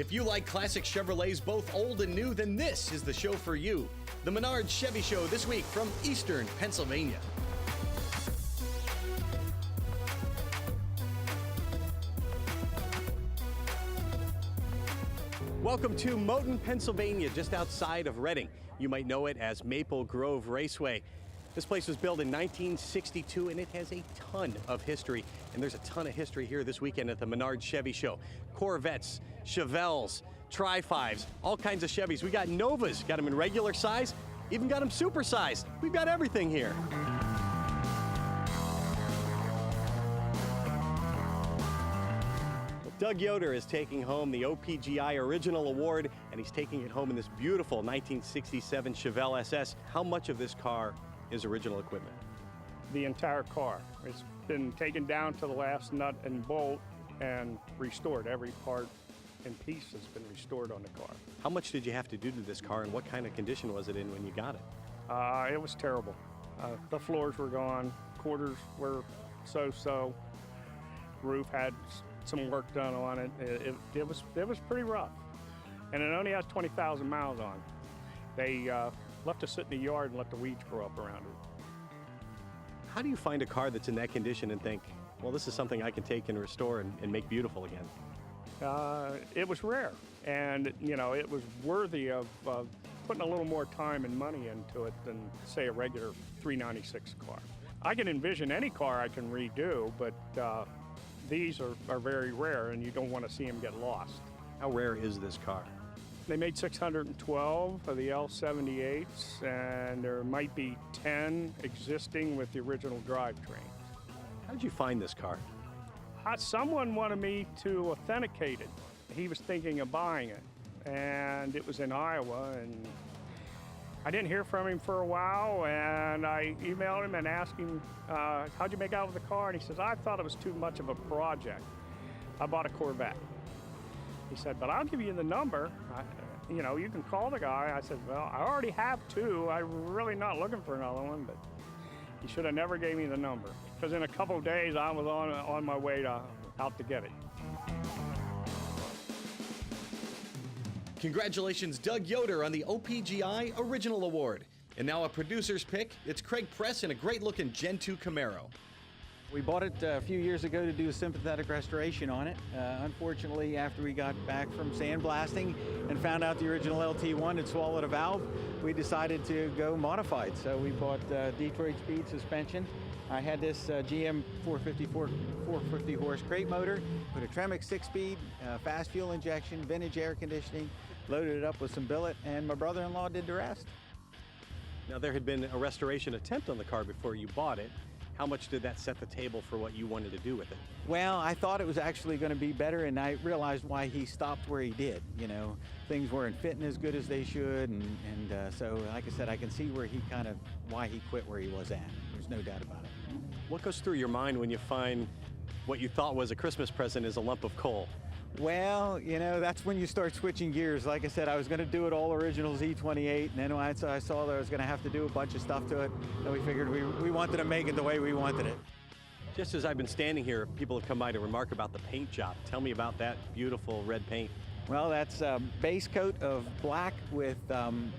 If you like classic Chevrolets, both old and new, then this is the show for you. The Menards Chevy Show this week from Eastern Pennsylvania. Welcome to Moton, Pennsylvania, just outside of Reading. You might know it as Maple Grove Raceway. This place was built in 1962 and it has a ton of history. And there's a ton of history here this weekend at the Menards Chevy Show. Corvettes, Chevelles, Tri-5s, all kinds of Chevys. We got Novas, got them in regular size, even got them supersized. We've got everything here. Doug Yoder is taking home the OPGI Original Award, and he's taking it home in this beautiful 1967 Chevelle SS. How much of this car is original equipment? The entire car. It's been taken down to the last nut and bolt and restored. Every part and piece has been restored on the car. How much did you have to do to this car, and what kind of condition was it in when you got it? It was terrible. The floors were gone, quarters were so-so, roof had some work done on it. It was pretty rough, and it only has 20,000 miles on. They left it sit in the yard and let the weeds grow up around it. How do you find a car that's in that condition and think, well, this is something I can take and restore and make beautiful again? It was rare, and you know, it was worthy of putting a little more time and money into it than, say, a regular 396 car. I can envision any car I can redo, but these are very rare, and you don't want to see them get lost. How rare is this car? They made 612 of the L78s, and there might be 10 existing with the original drivetrain. How did you find this car? Someone wanted me to authenticate it. He was thinking of buying it, and it was in Iowa, and I didn't hear from him for a while, and I emailed him and asked him, how'd you make out with the car? And he says, I thought it was too much of a project. I bought a Corvette. He said, but I'll give you the number. You know, you can call the guy. I said, well, I already have two. I'm really not looking for another one, but he should have never gave me the number, because in a couple of days I was on my way out to get it. Congratulations, Doug Yoder, on the OPGI Original Award. And now a producer's pick. It's Craig Press in a great-looking Gen 2 Camaro. We bought it a few years ago to do a sympathetic restoration on it. Unfortunately, after we got back from sandblasting and found out the original LT1 had swallowed a valve, we decided to go modified. So we bought Detroit Speed suspension. I had this GM 450 horse crate motor, put a Tremec 6-speed, fast fuel injection, vintage air conditioning, loaded it up with some billet, and my brother-in-law did the rest. Now, there had been a restoration attempt on the car before you bought it. How much did that set the table for what you wanted to do with it? Well, I thought it was actually going to be better, and I realized why he stopped where he did. You know, things weren't fitting as good as they should, and so, like I said, I can see where why he quit where he was at. There's no doubt about it. What goes through your mind when you find what you thought was a Christmas present is a lump of coal? Well, you know, that's when you start switching gears. Like I said, I was going to do it all original Z28, and then I saw that I was going to have to do a bunch of stuff to it, and we figured we wanted to make it the way we wanted it. Just as I've been standing here, people have come by to remark about the paint job. Tell me about that beautiful red paint. Well, that's a base coat of black with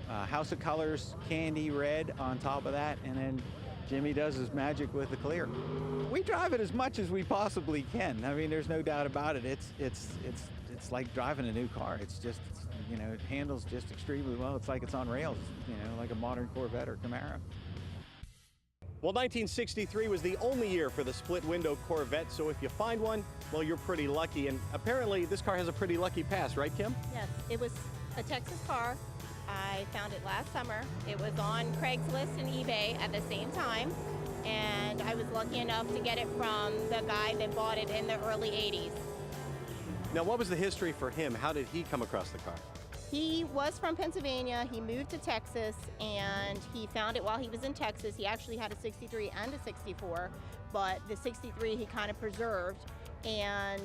House of Colors candy red on top of that, and then Jimmy does his magic with the clear. We drive it as much as we possibly can. I mean, there's no doubt about it. It's like driving a new car. It's just, you know, it handles just extremely well. It's like it's on rails, you know, like a modern Corvette or Camaro. Well, 1963 was the only year for the split window Corvette, so if you find one, well, you're pretty lucky. And apparently this car has a pretty lucky past, right, Kim? Yes, it was a Texas car. I found it last summer. It was on Craigslist and eBay at the same time, and I was lucky enough to get it from the guy that bought it in the early 80s. Now, what was the history for him? How did he come across the car? He was from Pennsylvania. He moved to Texas, and he found it while he was in Texas. He actually had a 63 and a 64, but the 63 he kind of preserved, and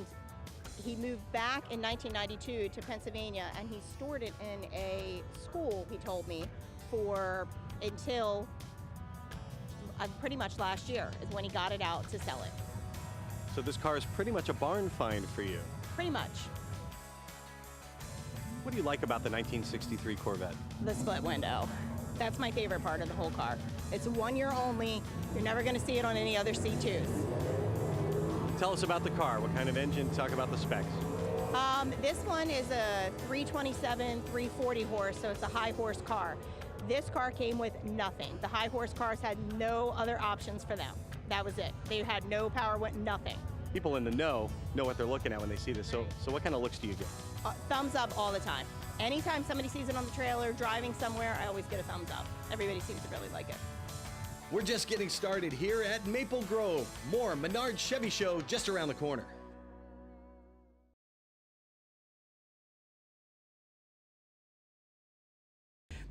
he moved back in 1992 to Pennsylvania, and he stored it in a school, he told me, until pretty much last year is when he got it out to sell it. So this car is pretty much a barn find for you. Pretty much. What do you like about the 1963 Corvette? The split window. That's my favorite part of the whole car. It's 1 year only. You're never going to see it on any other C2s. Tell us about the car. What kind of engine? Talk about the specs. This one is a 327, 340 horse, so it's a high horse car. This car came with nothing. The high horse cars had no other options for them. That was it. They had no power, nothing. People in the know what they're looking at when they see this. So what kind of looks do you get? Thumbs up all the time. Anytime somebody sees it on the trailer, driving somewhere, I always get a thumbs up. Everybody seems to really like it. We're just getting started here at Maple Grove. More Menards Chevy Show just around the corner.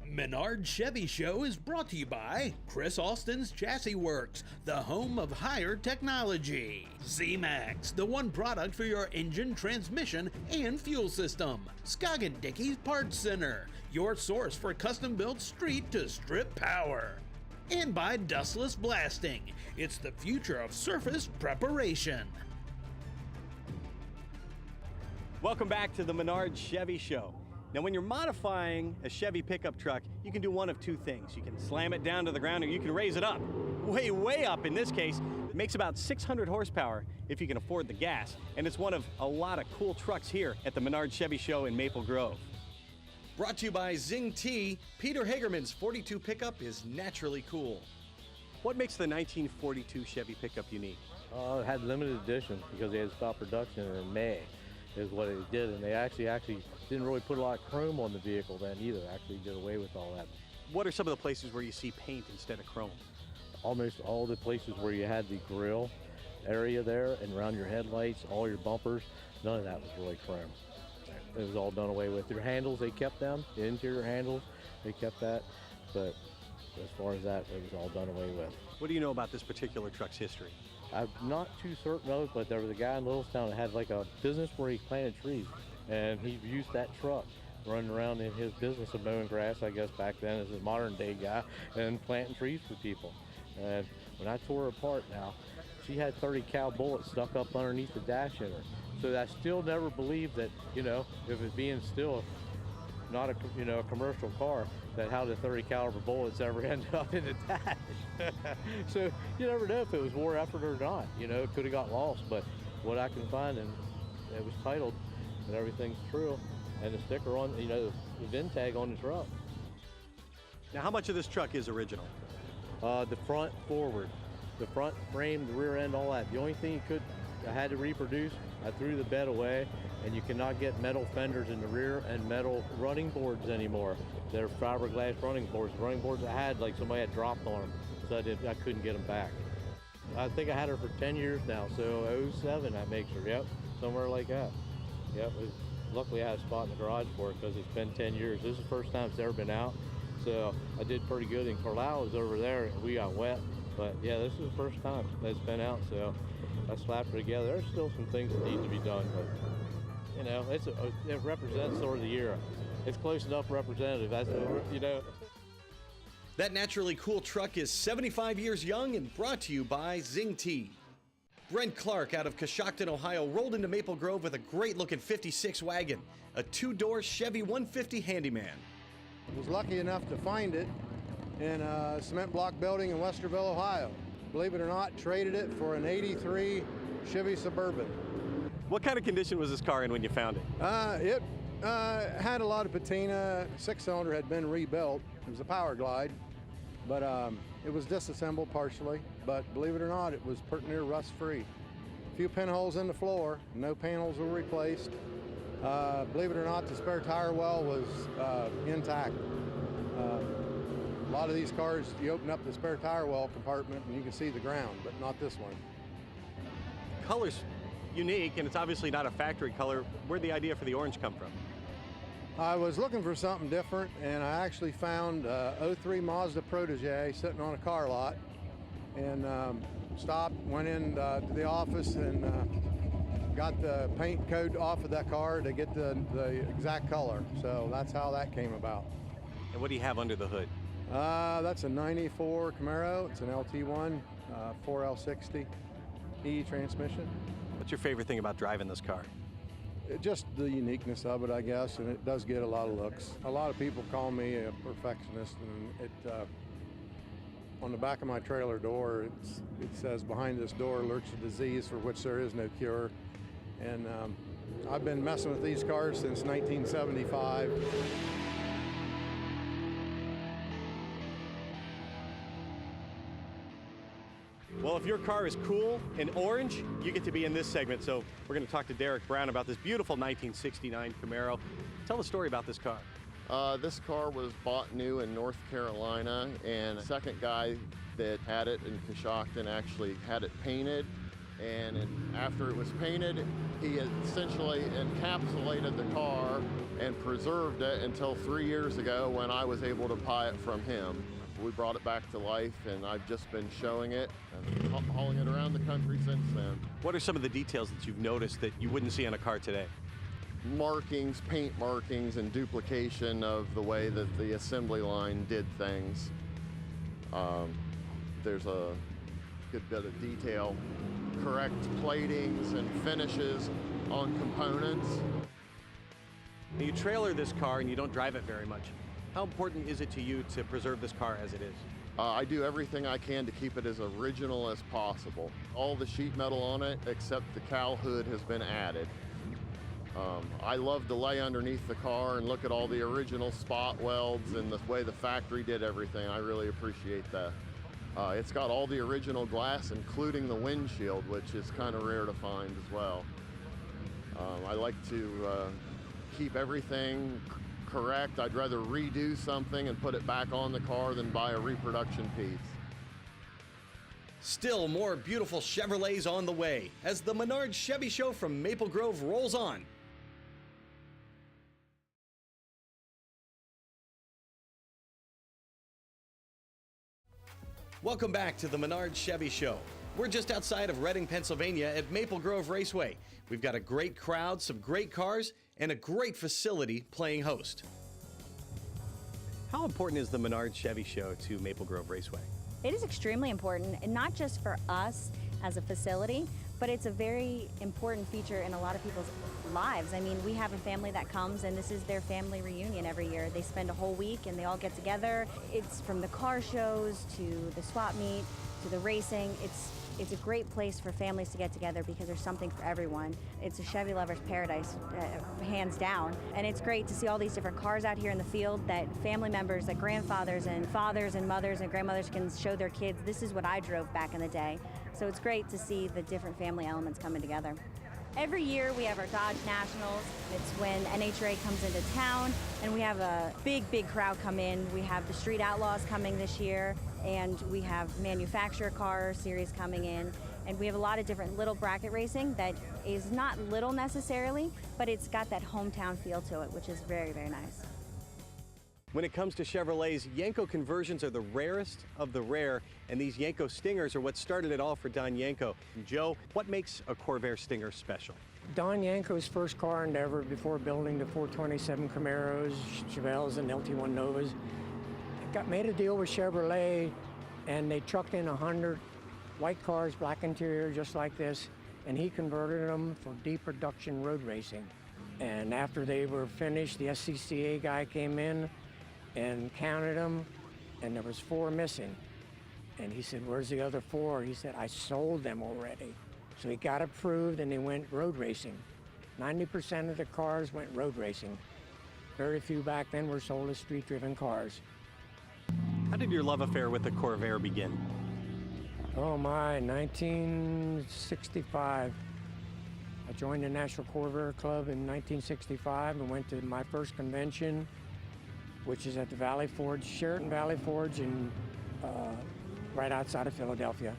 Menards Chevy Show is brought to you by Chris Austin's Chassis Works, the home of higher technology. Z-Max, the one product for your engine, transmission, and fuel system. Scoggin Dickey's Parts Center, your source for custom-built street-to-strip power. And by Dustless Blasting, it's the future of surface preparation. Welcome back to the Menards Chevy Show. Now, when you're modifying a Chevy pickup truck, you can do one of two things. You can slam it down to the ground, or you can raise it up. Way up in this case. It makes about 600 horsepower if you can afford the gas. And it's one of a lot of cool trucks here at the Menards Chevy Show in Maple Grove. Brought to you by Zing T, Peter Hagerman's 42 pickup is naturally cool. What makes the 1942 Chevy pickup unique? It had limited edition because they had stopped production in May, is what it did, and they actually didn't really put a lot of chrome on the vehicle then either. Actually did away with all that. What are some of the places where you see paint instead of chrome? Almost all the places where you had the grill area there and around your headlights, all your bumpers, none of that was really chrome. It was all done away with. Your handles, they kept them. The interior handles, they kept that. But as far as that, it was all done away with. What do you know about this particular truck's history? I'm not too certain of it, but there was a guy in Littlestown that had like a business where he planted trees, and he used that truck running around in his business of mowing grass, I guess back then as a modern day guy, and planting trees for people. And when I tore her apart now, she had 30 cal bullets stuck up underneath the dash in her. So I still never believed that, if it being still not a commercial car, that how the 30 caliber bullets ever ended up in the dash. So you never know if it was war effort or not. It could have got lost, but what I can find, and it was titled and everything's true, and the sticker on, the VIN tag on the truck. Now, how much of this truck is original? The front forward, the front frame, the rear end, all that. The only thing I had to reproduce, I threw the bed away, and you cannot get metal fenders in the rear and metal running boards anymore. They're fiberglass running boards. The running boards I had, like somebody had dropped on them, so I couldn't get them back. I think I had her for 10 years now, so 07 I make sure, yep, somewhere like that. Yep, luckily I had a spot in the garage for it because it's been 10 years. This is the first time it's ever been out, so I did pretty good. And Carlisle was over there, and we got wet, but yeah, this is the first time that it's been out, so I slapped her together. There's still some things that need to be done, but it represents sort of the era. It's close enough representative. That naturally cool truck is 75 years young and brought to you by Zing T. Brent Clark out of Coshocton, Ohio, rolled into Maple Grove with a great-looking 56 wagon, a two-door Chevy 150 Handyman. Was lucky enough to find it in a cement block building in Westerville, Ohio. Believe it or not, traded it for an 83 Chevy Suburban. What kind of condition was this car in when you found it? It had a lot of patina. Six-cylinder had been rebuilt. It was a Power Glide, but it was disassembled partially. But believe it or not, it was pretty near rust-free. A few pinholes in the floor. No panels were replaced. Believe it or not, the spare tire well was intact. A lot of these cars, you open up the spare tire well compartment and you can see the ground, but not this one. Color's unique, and it's obviously not a factory color. Where'd the idea for the orange come from? I was looking for something different, and I actually found a 03 Mazda Protege sitting on a car lot, and stopped, went in to the office, and got the paint code off of that car to get the exact color. So that's how that came about. And what do you have under the hood? That's a 94 Camaro. It's an LT1 4L60 E transmission. What's your favorite thing about driving this car? Just the uniqueness of it, I guess, and it does get a lot of looks. A lot of people call me a perfectionist, and on the back of my trailer door, it says, "Behind this door lurks a disease for which there is no cure." And I've been messing with these cars since 1975. Well, if your car is cool and orange, you get to be in this segment. So we're going to talk to Derek Brown about this beautiful 1969 Camaro. Tell the story about this car. This car was bought new in North Carolina, and a second guy that had it in Coshocton actually had it painted. And after it was painted, he essentially encapsulated the car and preserved it until 3 years ago when I was able to buy it from him. We brought it back to life, and I've just been showing it and hauling it around the country since then. What are some of the details that you've noticed that you wouldn't see on a car today? Markings, paint markings, and duplication of the way that the assembly line did things. There's a good bit of detail, correct platings and finishes on components. Now, you trailer this car and you don't drive it very much. How important is it to you to preserve this car as it is? I do everything I can to keep it as original as possible. All the sheet metal on it, except the cowl hood, has been added. I love to lay underneath the car and look at all the original spot welds and the way the factory did everything. I really appreciate that. It's got all the original glass, including the windshield, which is kind of rare to find as well. I like to keep everything correct. I'd rather redo something and put it back on the car than buy a reproduction piece. Still more beautiful Chevrolets on the way as the Menards Chevy Show from Maple Grove rolls on. Welcome back to the Menards Chevy Show. We're just outside of Reading, Pennsylvania at Maple Grove Raceway. We've got a great crowd, some great cars, and a great facility playing host. How important is the Menards Chevy Show to Maple Grove Raceway? It is extremely important, and not just for us as a facility, but it's a very important feature in a lot of people's lives. I mean, we have a family that comes, and this is their family reunion every year. They spend a whole week and they all get together. It's from the car shows to the swap meet to the racing. It's a great place for families to get together because there's something for everyone. It's a Chevy lover's paradise, hands down. And it's great to see all these different cars out here in the field that family members, that grandfathers and fathers and mothers and grandmothers can show their kids, this is what I drove back in the day. So it's great to see the different family elements coming together. Every year we have our Dodge Nationals. It's when NHRA comes into town, and we have a big crowd come in. We have the Street Outlaws coming this year, and we have manufacturer car series coming in, and we have a lot of different little bracket racing that is not little necessarily, but it's got that hometown feel to it, which is very, very nice. When it comes to Chevrolets, YENKO conversions are the rarest of the rare, and these YENKO Stingers are what started it all for Don YENKO. Joe, what makes a Corvair Stinger special? Don YENKO's first car endeavor before building the 427 Camaros, CHEVELLES, and LT1 Novas, made a deal with Chevrolet, and they trucked in 100 white cars, black interior, just like this, and he converted them for deep production road racing. And after they were finished, the SCCA guy came in and counted them, and there was 4 missing. And he said, "Where's the other 4?" He said, "I sold them already." So he got approved, and they went road racing. 90% of the cars went road racing. Very few back then were sold as street-driven cars. How did your love affair with the Corvair begin? Oh my, 1965. I joined the National Corvair Club in 1965 and went to my first convention, which is at the Valley Forge, Sheraton Valley Forge, right outside of Philadelphia.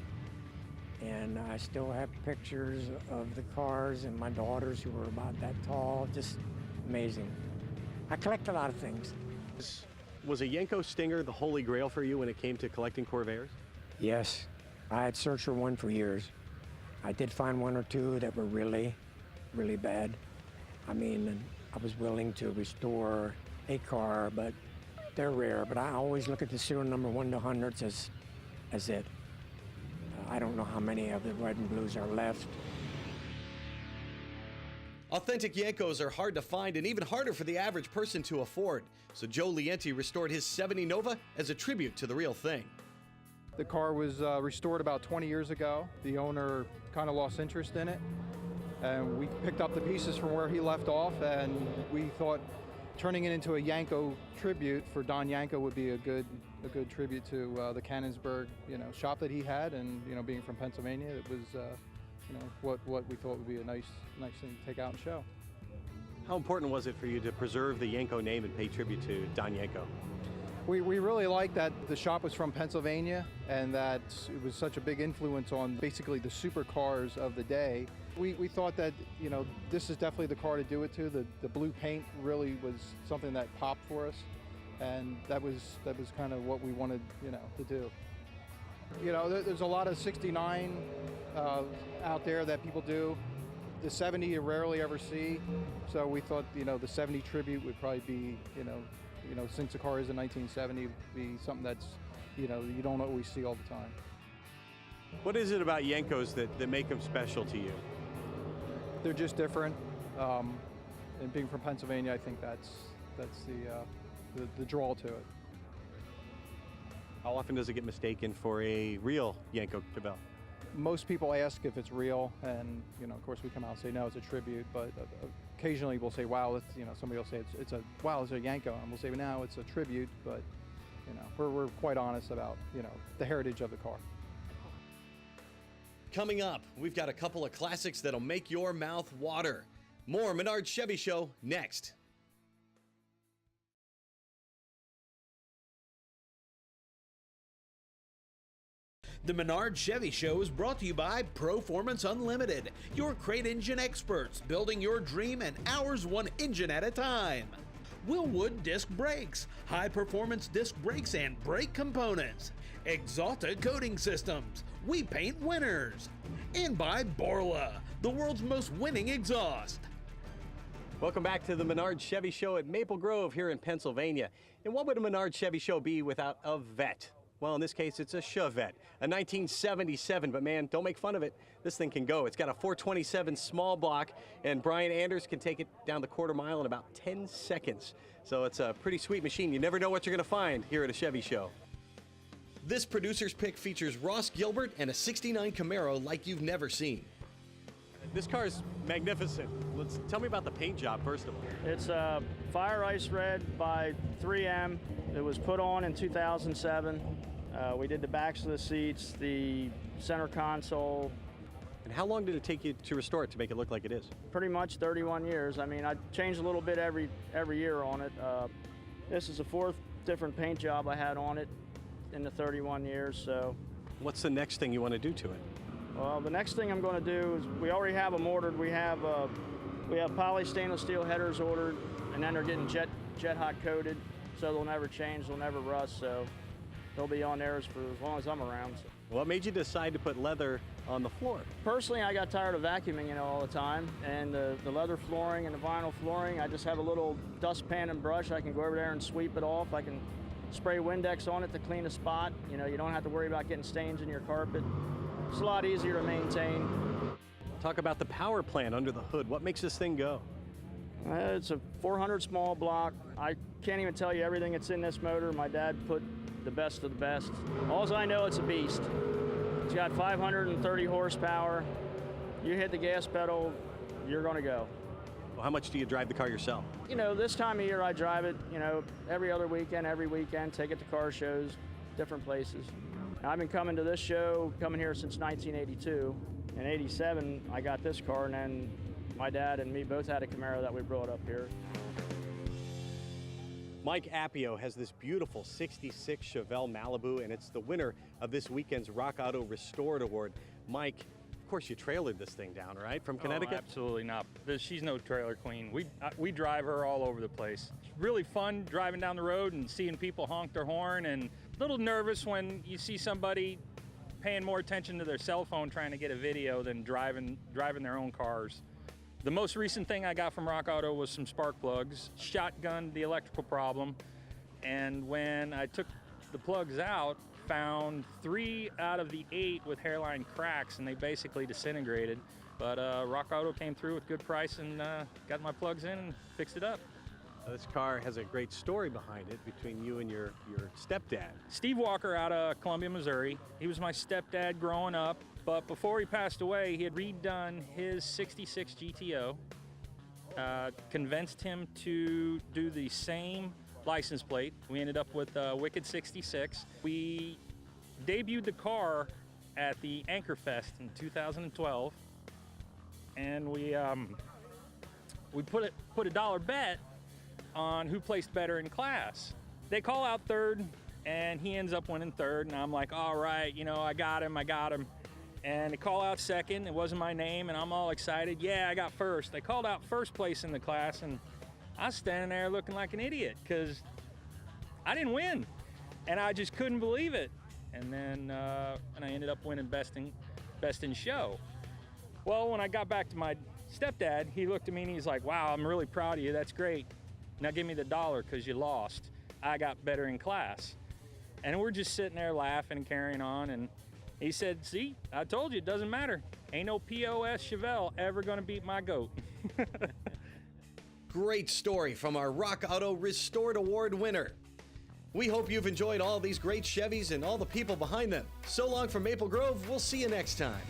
And I still have pictures of the cars and my daughters, who were about that tall. Just amazing. I collect a lot of things. Was a YENKO Stinger the holy grail for you when it came to collecting Corvairs? Yes, I had searched for one for years. I did find 1 or 2 that were really, really bad. I mean, I was willing to restore a car, but they're rare. But I always look at the serial number 1 to 100s as it. I don't know how many of the red and blues are left. Authentic Yenkos are hard to find and even harder for the average person to afford. So Joe Lienti restored his 70 Nova as a tribute to the real thing. The car was restored about 20 years ago. The owner kind of lost interest in it, and we picked up the pieces from where he left off, and we thought turning it into a Yenko tribute for Don Yenko would be a good tribute to the Cannonsburg, shop that he had, and being from Pennsylvania, it was what we thought would be a nice thing to take out and show. How important was it for you to preserve the Yenko name and pay tribute to Don Yenko? We really liked that the shop was from Pennsylvania and that it was such a big influence on basically the supercars of the day. We thought that this is definitely the car to do it to. The blue paint really was something that popped for us, and that was kind of what we wanted to do. There's a lot of 69 out there that people do. The 70 you rarely ever see, so we thought the 70 tribute would probably be since the car is a 1970, be something that's you don't always see all the time. What is it about Yenkos that make them special to you? They're just different, and being from Pennsylvania, I think that's the draw to it. How often does it get mistaken for a real Yenko Chevelle? Most people ask if it's real, and of course we come out and say no, it's a tribute. But occasionally we'll say, wow, it's, somebody will say it's a Yenko, and we'll say no, it's a tribute. But we're quite honest about the heritage of the car. Coming up, we've got a couple of classics that'll make your mouth water. More Menards Chevy Show next. The Menards Chevy Show is brought to you by Performance Unlimited, your crate engine experts, building your dream and ours one engine at a time. Willwood Disc Brakes, high-performance disc brakes and brake components. Exalta Coating Systems, we paint winners. And by Borla, the world's most winning exhaust. Welcome back to the Menards Chevy Show at Maple Grove here in Pennsylvania. And what would a Menards Chevy Show be without a vet? Well, in this case, it's a Chevette, a 1977, but man, don't make fun of it. This thing can go. It's got a 427 small block, and Brian Anders can take it down the quarter mile in about 10 seconds. So it's a pretty sweet machine. You never know what you're going to find here at a Chevy Show. This producer's pick features Ross Gilbert and a 69 Camaro like you've never seen. This car is magnificent. Tell me about the paint job, first of all. It's a Fire Ice Red by 3M. It was put on in 2007. We did the backs of the seats, the center console. And how long did it take you to restore it to make it look like it is? Pretty much 31 years. I mean, I changed a little bit every year on it. This is the 4th different paint job I had on it in the 31 years. So, what's the next thing you want to do to it? Well, the next thing I'm going to do is we already have them ordered. We have poly stainless steel headers ordered, and then they're getting jet hot coated, so they'll never change, they'll never rust. So they'll be on theirs for as long as I'm around. So. What made you decide to put leather on the floor? Personally, I got tired of vacuuming all the time, and the leather flooring and the vinyl flooring, I just have a little dustpan and brush. I can go over there and sweep it off. I can spray Windex on it to clean a spot. You don't have to worry about getting stains in your carpet. It's a lot easier to maintain. Talk about the power plant under the hood. What makes this thing go? It's a 400 small block. I can't even tell you everything that's in this motor. My dad put the best of the best. All I know, it's a beast. It's got 530 horsepower. You hit the gas pedal, you're gonna go. Well, how much do you drive the car yourself? This time of year I drive it, every other weekend, every weekend, take it to car shows, different places. I've been coming to this show, coming here since 1982. In 87, I got this car, and then my dad and me both had a Camaro that we brought up here. Mike Appio has this beautiful 66 Chevelle Malibu, and it's the winner of this weekend's Rock Auto Restored Award. Mike, of course you trailered this thing down, right, from Connecticut? Oh, absolutely not. She's no trailer queen. We drive her all over the place. It's really fun driving down the road and seeing people honk their horn, and a little nervous when you see somebody paying more attention to their cell phone trying to get a video than driving their own cars. The most recent thing I got from Rock Auto was some spark plugs, shotgunned the electrical problem, and when I took the plugs out, found 3 out of the 8 with hairline cracks, and they basically disintegrated. But Rock Auto came through with good price and got my plugs in and fixed it up. This car has a great story behind it between you and your stepdad. Steve Walker out of Columbia, Missouri. He was my stepdad growing up, but before he passed away, he had redone his 66 GTO, convinced him to do the same license plate. We ended up with Wicked 66. We debuted the car at the Anchor Fest in 2012, and we put a dollar bet on who placed better in class. They call out third, and he ends up winning third, and I'm like, all right, you know, I got him. And they call out second, it wasn't my name, and I'm all excited. Yeah, I got first. They called out first place in the class, and I was standing there looking like an idiot because I didn't win, and I just couldn't believe it. And then and I ended up winning best in show. Well, when I got back to my stepdad, he looked at me and he's like, wow, I'm really proud of you, that's great. Now give me the $1 because you lost. I got better in class. And we're just sitting there laughing and carrying on, and he said, see, I told you, it doesn't matter. Ain't no POS Chevelle ever gonna beat my goat. Great story from our Rock Auto Restored Award winner. We hope you've enjoyed all these great Chevys and all the people behind them. So long from Maple Grove, we'll see you next time.